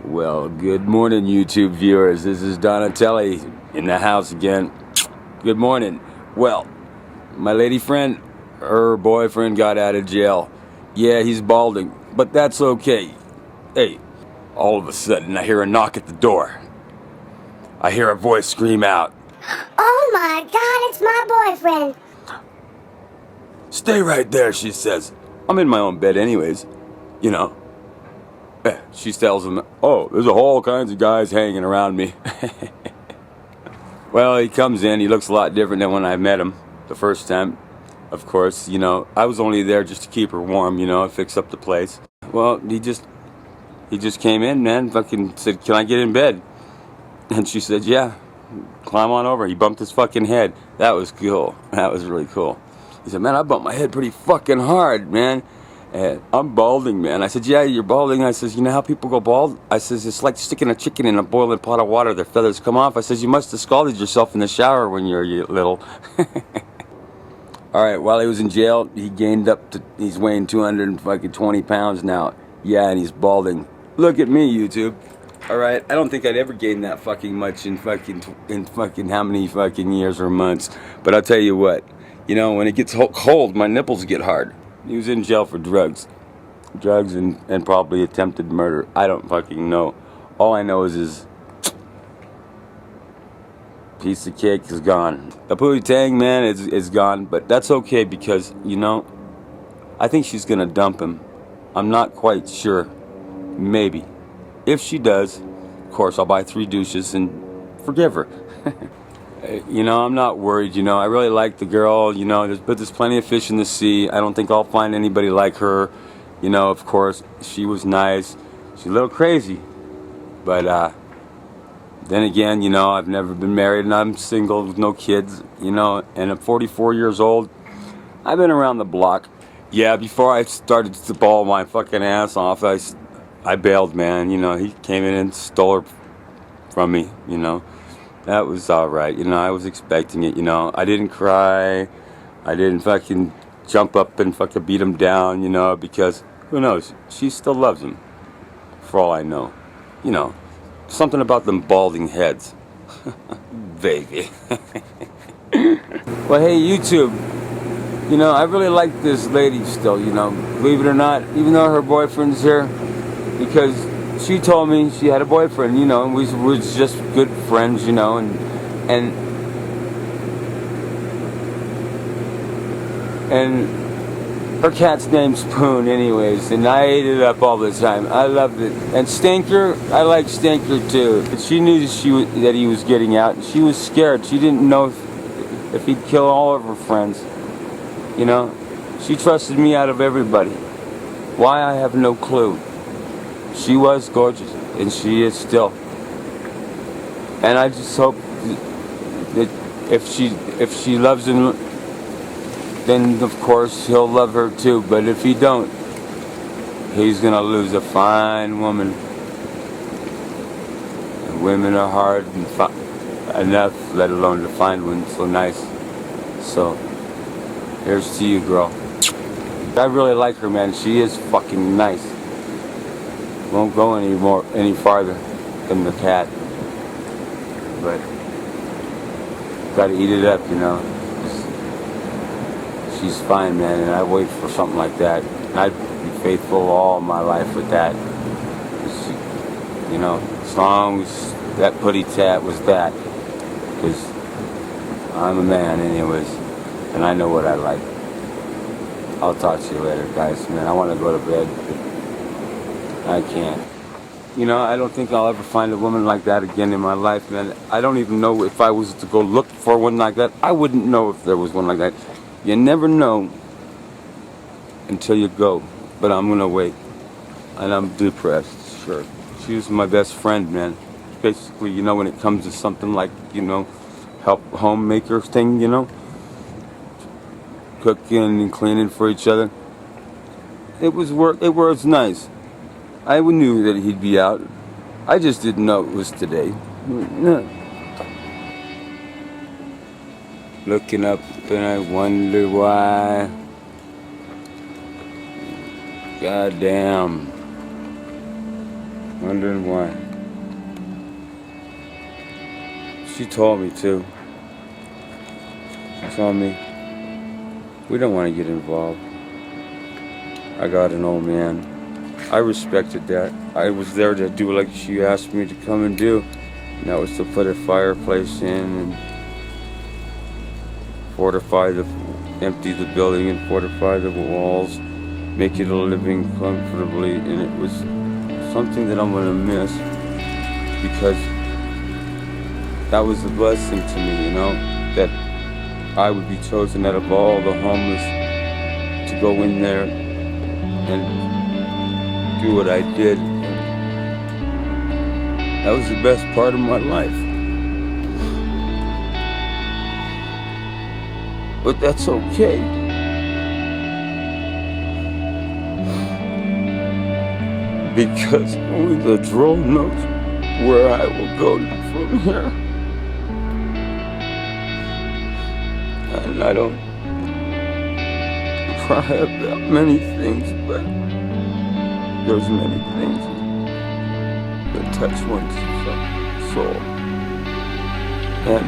Well, good morning, YouTube viewers. This is Donatelli in the house again. Good morning. Well, my lady friend, her boyfriend got out of jail. Yeah, he's balding, but that's okay. Hey, all of a sudden I hear a knock at the door. I hear a voice scream out, "Oh my God, it's my boyfriend." "Stay right there," she says. I'm in my own bed anyways, you know. She tells him, "Oh, there's all kinds of guys hanging around me." Well, he comes in, he looks a lot different than when I met him the first time. Of course, you know, I was only there just to keep her warm, you know, fix up the place. Well, he just came in, man, fucking said, "Can I get in bed?" And she said, "Yeah, climb on over." He bumped his fucking head. That was cool. That was really cool. He said, "Man, I bumped my head pretty fucking hard, man. I'm balding, man." I said, "Yeah, you're balding." I says, "You know how people go bald?" I says, "It's like sticking a chicken in a boiling pot of water. Their feathers come off." I says, "You must have scalded yourself in the shower when you were little." All right, while he was in jail, he gained up to, he's weighing 220 pounds now. Yeah, and he's balding. Look at me, YouTube. All right, I don't think I'd ever gain that fucking much in fucking how many fucking years or months. But I'll tell you what, you know, when it gets cold, my nipples get hard. He was in jail for drugs and probably attempted murder. I don't fucking know. All I know is his piece of cake is gone. The Pootie Tang, man, is gone, but that's okay because, you know, I think she's gonna dump him. I'm not quite sure. Maybe. If she does, of course, I'll buy 3 douches and forgive her. You know, I'm not worried, you know. I really like the girl, you know, but there's plenty of fish in the sea. I don't think I'll find anybody like her. You know, of course, she was nice. She's a little crazy. But, then again, you know, I've never been married and I'm single with no kids, you know, and I'm 44 years old. I've been around the block. Yeah, before I started to ball my fucking ass off, I bailed, man. You know, he came in and stole her from me, you know. That was alright, you know, I was expecting it, you know. I didn't cry. I didn't fucking jump up and fucking beat him down, you know, because, who knows, she still loves him, for all I know. You know, something about them balding heads. Baby. Well, hey, YouTube, you know, I really like this lady still, you know, believe it or not, even though her boyfriend's here, because she told me she had a boyfriend, you know, and we were just good friends, you know, and her cat's name's Poon anyways, and I ate it up all the time. I loved it. And Stinker, I like Stinker too. She knew that he was getting out, and she was scared. She didn't know if he'd kill all of her friends, you know. She trusted me out of everybody. Why, I have no clue. She was gorgeous, and she is still. And I just hope that if she loves him, then of course he'll love her too. But if he don't, he's gonna lose a fine woman. And women are hard enough, let alone to find one so nice. So here's to you, girl. I really like her, man. She is fucking nice. Won't go any farther than the cat, but gotta eat it up, you know. She's fine, man, and I wait for something like that. I'd be faithful all my life with that. You know, as long as that putty tat was that, because I'm a man anyways, and I know what I like. I'll talk to you later, guys, man. I want to go to bed, but I can't. You know, I don't think I'll ever find a woman like that again in my life, man. I don't even know if I was to go look for one like that. I wouldn't know if there was one like that. You never know until you go. But I'm gonna wait. And I'm depressed, sure. She was my best friend, man. Basically, you know, when it comes to something like, you know, help homemaker thing, you know, cooking and cleaning for each other. It was nice. I knew that he'd be out. I just didn't know it was today. Looking up and I wonder why. Goddamn. Wondering why. She told me too. She told me, we don't want to get involved. I got an old man. I respected that. I was there to do like she asked me to come and do. And that was to put a fireplace in and empty the building and fortify the walls, make it a living comfortably. And it was something that I'm gonna miss because that was a blessing to me, you know, that I would be chosen out of all the homeless to go in there and do what I did. That was the best part of my life. But that's okay. Because only the drone knows where I will go from here. And I don't cry about many things, but there's many things that touch one's soul. And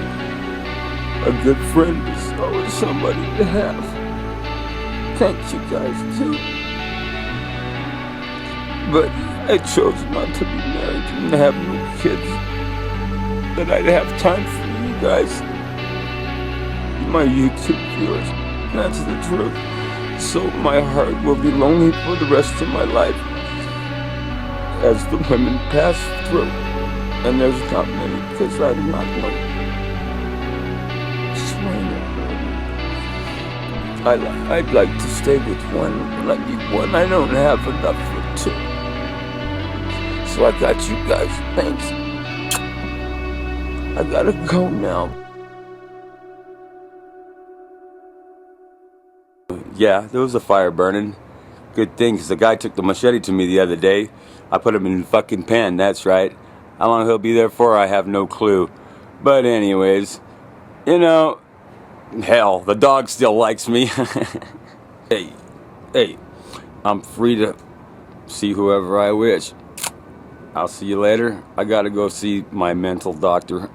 a good friend is always somebody to have. Thank you guys too. But I chose not to be married and have no kids. That I'd have time for you guys, my YouTube viewers. That's the truth. So my heart will be lonely for the rest of my life as the women pass through. And there's not many because I'm not one. I'd like to stay with one, but I need one. I don't have enough for two. So I got you guys. Thanks. I gotta go now. Yeah, there was a fire burning. Good thing, because the guy took the machete to me the other day. I put him in the fucking pen, that's right. How long he'll be there for, I have no clue. But anyways, you know, hell, the dog still likes me. Hey, I'm free to see whoever I wish. I'll see you later. I gotta go see my mental doctor.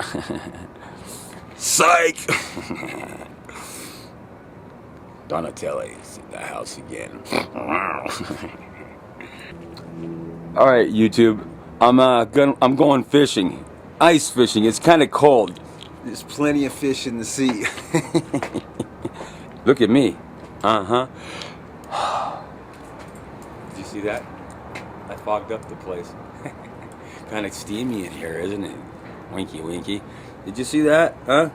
Psych! Donatelli's in the house again. Alright, YouTube. I'm going fishing. Ice fishing. It's kind of cold. There's plenty of fish in the sea. Look at me. Uh-huh. Did you see that? I fogged up the place. Kind of steamy in here, isn't it? Winky winky. Did you see that? Huh?